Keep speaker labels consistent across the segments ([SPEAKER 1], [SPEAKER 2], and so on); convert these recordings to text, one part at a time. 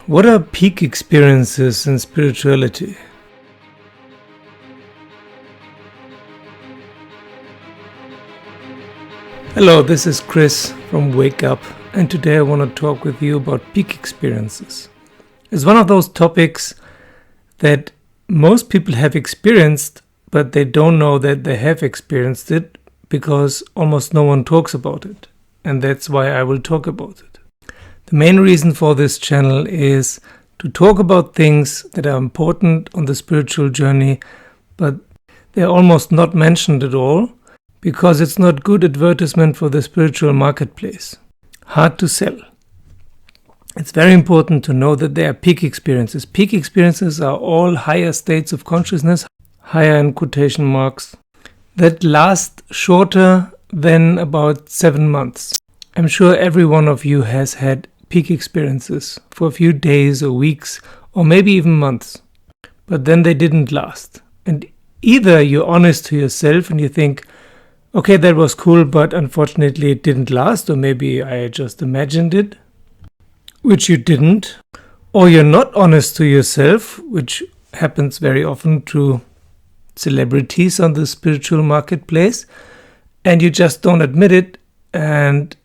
[SPEAKER 1] What are peak experiences in spirituality? Hello, this is Chris from Wake Up, and today I want to talk with you about peak experiences. It's one of those topics that most people have experienced, but they don't know that they have experienced it because almost no one talks about it, and that's why I will talk about it. The main reason for this channel is to talk about things that are important on the spiritual journey, but they're almost not mentioned at all because it's not good advertisement for the spiritual marketplace. Hard to sell. It's very important to know that there are peak experiences. Peak experiences are all higher states of consciousness, higher in quotation marks, that last shorter than about 7 months. I'm sure every one of you has had peak experiences for a few days or weeks or maybe even months, but then they didn't last. And either you're honest to yourself and you think, okay, that was cool, but unfortunately it didn't last, or maybe I just imagined it, which you didn't, or you're not honest to yourself, which happens very often to celebrities on the spiritual marketplace, and you just don't admit it and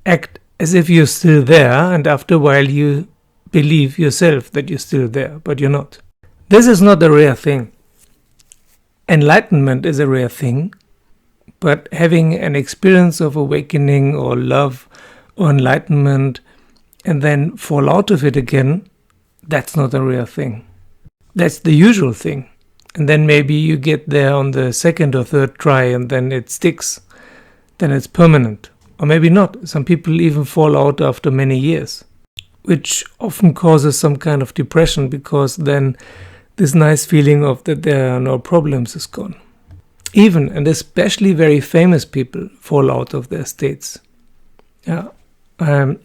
[SPEAKER 1] act as if you're still there, and after a while you believe yourself that you're still there, but you're not. This is not a rare thing. Enlightenment is a rare thing, but having an experience of awakening or love or enlightenment and then fall out of it again, that's not a rare thing. That's the usual thing. And then maybe you get there on the second or third try and then it sticks. Then it's permanent. Or maybe not. Some people even fall out after many years, which often causes some kind of depression because then this nice feeling of that there are no problems is gone. Even and especially very famous people fall out of their states. Yeah, I'm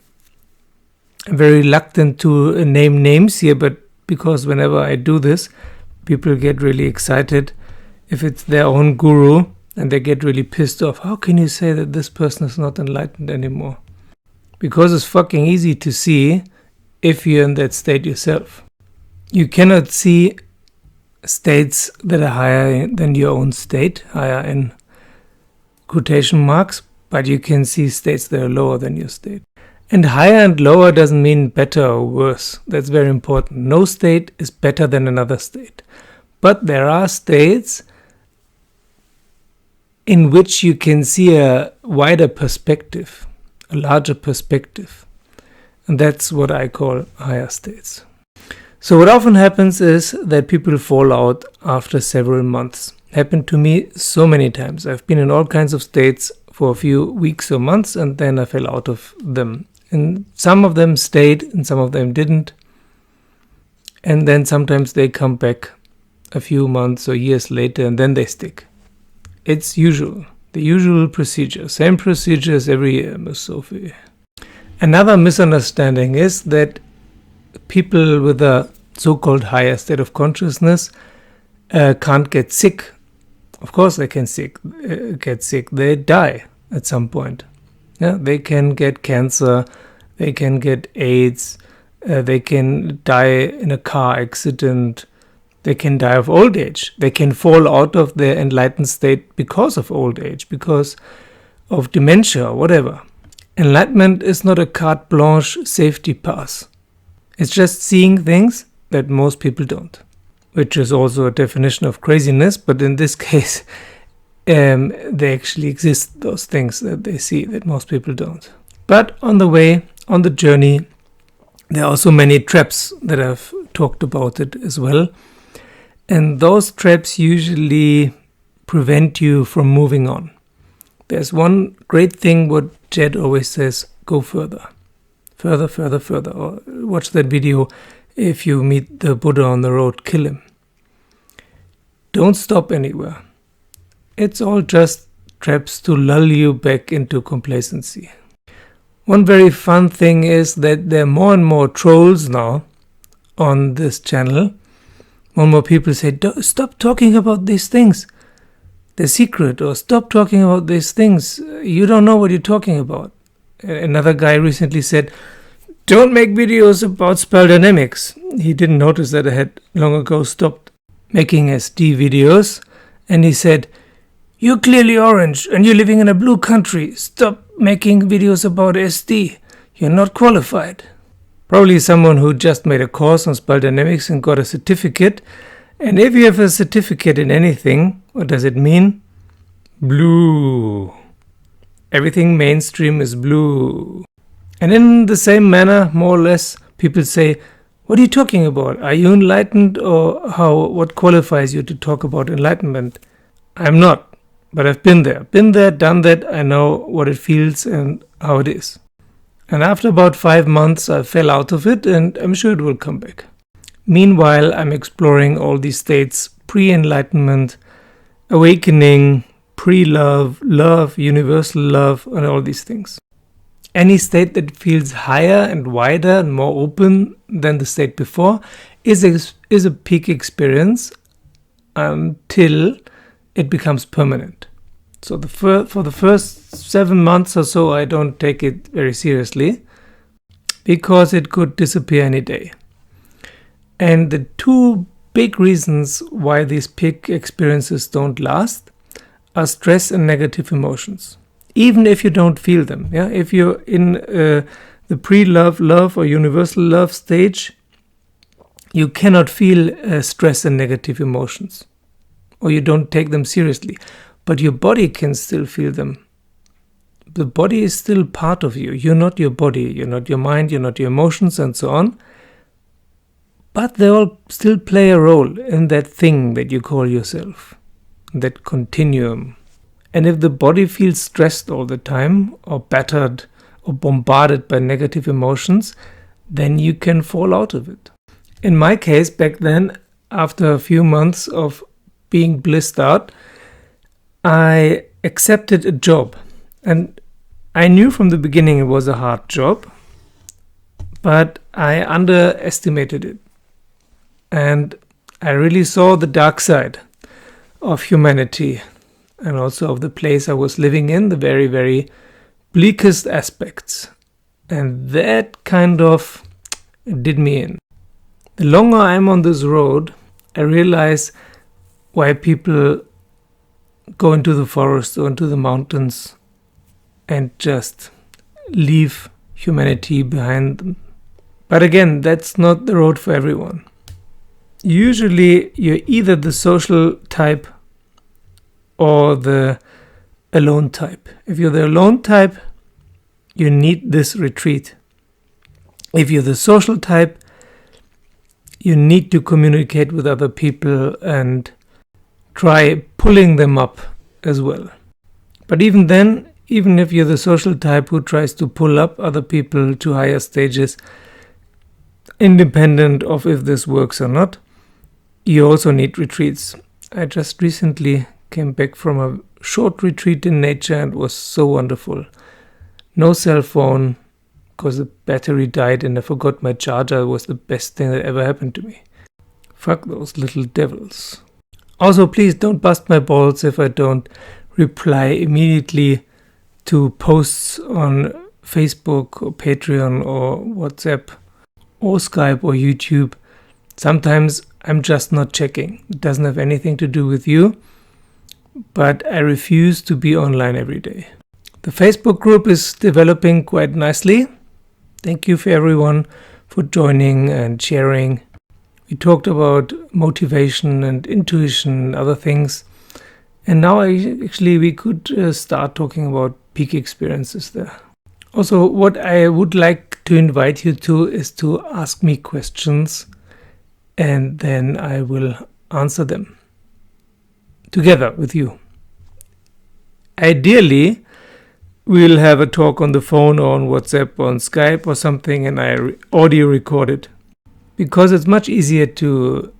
[SPEAKER 1] very reluctant to name names here, but because whenever I do this, people get really excited if it's their own guru. And they get really pissed off. How can you say that this person is not enlightened anymore? Because it's fucking easy to see if you're in that state yourself. You cannot see states that are higher than your own state, higher in quotation marks, but you can see states that are lower than your state. And higher and lower doesn't mean better or worse. That's very important. No state is better than another state. But there are states in which you can see a wider perspective, a larger perspective. And that's what I call higher states. So what often happens is that people fall out after several months. Happened to me so many times. I've been in all kinds of states for a few weeks or months and then I fell out of them. And some of them stayed and some of them didn't. And then sometimes they come back a few months or years later and then they stick. It's usual, the usual procedure, same procedure as every year, Miss Sophie. Another misunderstanding is that people with a so-called higher state of consciousness can't get sick. Of course they can get sick, they die at some point. Yeah, they can get cancer, they can get AIDS, they can die in a car accident, they can die of old age. They can fall out of their enlightened state because of old age, because of dementia or whatever. Enlightenment is not a carte blanche safety pass. It's just seeing things that most people don't, which is also a definition of craziness, but in this case, they actually exist, those things that they see that most people don't. But on the way, on the journey, there are also many traps that I've talked about it as well. And those traps usually prevent you from moving on. There's one great thing what Jed always says, go further. Further, further, further. Or watch that video, if you meet the Buddha on the road, kill him. Don't stop anywhere. It's all just traps to lull you back into complacency. One very fun thing is that there are more and more trolls now on this channel. More and more people say, stop talking about these things. They're secret, or stop talking about these things. You don't know what you're talking about. Another guy recently said, Don't make videos about spell dynamics. He didn't notice that I had long ago stopped making SD videos, and he said, "You're clearly orange and you're living in a blue country. Stop making videos about SD. You're not qualified." Probably someone who just made a course on spell dynamics and got a certificate. And if you have a certificate in anything, what does it mean? Blue. Everything mainstream is blue. And in the same manner, more or less, people say, "What are you talking about? Are you enlightened, or what qualifies you to talk about enlightenment?" I'm not, but I've been there, done that. I know what it feels and how it is. And after about 5 months, I fell out of it, and I'm sure it will come back. Meanwhile, I'm exploring all these states: pre-enlightenment, awakening, pre-love, love, universal love, and all these things. Any state that feels higher and wider and more open than the state before is a peak experience until it becomes permanent. So for the first 7 months or so, I don't take it very seriously because it could disappear any day. And the two big reasons why these peak experiences don't last are stress and negative emotions. Even if you don't feel them, if you're in the pre-love, love, or universal love stage, you cannot feel stress and negative emotions, or you don't take them seriously. But your body can still feel them. The body is still part of you. You're not your body, you're not your mind, you're not your emotions, and so on. But they all still play a role in that thing that you call yourself, that continuum. And if the body feels stressed all the time, or battered, or bombarded by negative emotions, then you can fall out of it. In my case, back then, after a few months of being blissed out, I accepted a job. And I knew from the beginning it was a hard job, but I underestimated it. And I really saw the dark side of humanity, and also of the place I was living in, the very, very bleakest aspects. And that kind of did me in. The longer I'm on this road, I realize why people go into the forest or into the mountains and just leave humanity behind them. But again, that's not the road for everyone. Usually you're either the social type or the alone type. If you're the alone type, you need this retreat. If you're the social type, you need to communicate with other people and try pulling them up as well. But even then, even if you're the social type who tries to pull up other people to higher stages, independent of if this works or not, you also need retreats. I just recently came back from a short retreat in nature and it was so wonderful. No cell phone, because the battery died and I forgot my charger. It was the best thing that ever happened to me. Fuck those little devils. Also, please don't bust my balls if I don't reply immediately to posts on Facebook or Patreon or WhatsApp or Skype or YouTube. Sometimes I'm just not checking. It doesn't have anything to do with you, but I refuse to be online every day. The Facebook group is developing quite nicely. Thank you for everyone for joining and sharing. We talked about motivation and intuition and other things. And now we could start talking about peak experiences there. Also, what I would like to invite you to is to ask me questions and then I will answer them together with you. Ideally, we'll have a talk on the phone or on WhatsApp or on Skype or something, and I audio record it, because it's much easier to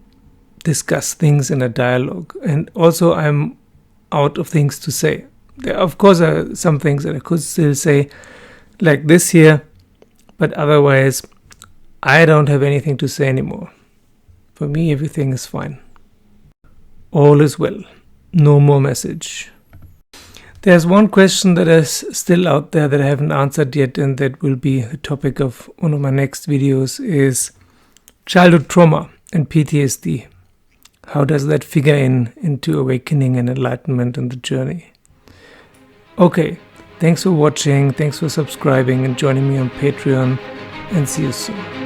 [SPEAKER 1] discuss things in a dialogue. And also I'm out of things to say. There of course are some things that I could still say, like this here, but otherwise I don't have anything to say anymore. For me, everything is fine. All is well. No more message. There's one question that is still out there that I haven't answered yet, and that will be the topic of one of my next videos, is childhood trauma and PTSD. How does that figure into awakening and enlightenment and the journey? Okay, thanks for watching, thanks for subscribing and joining me on Patreon, and see you soon.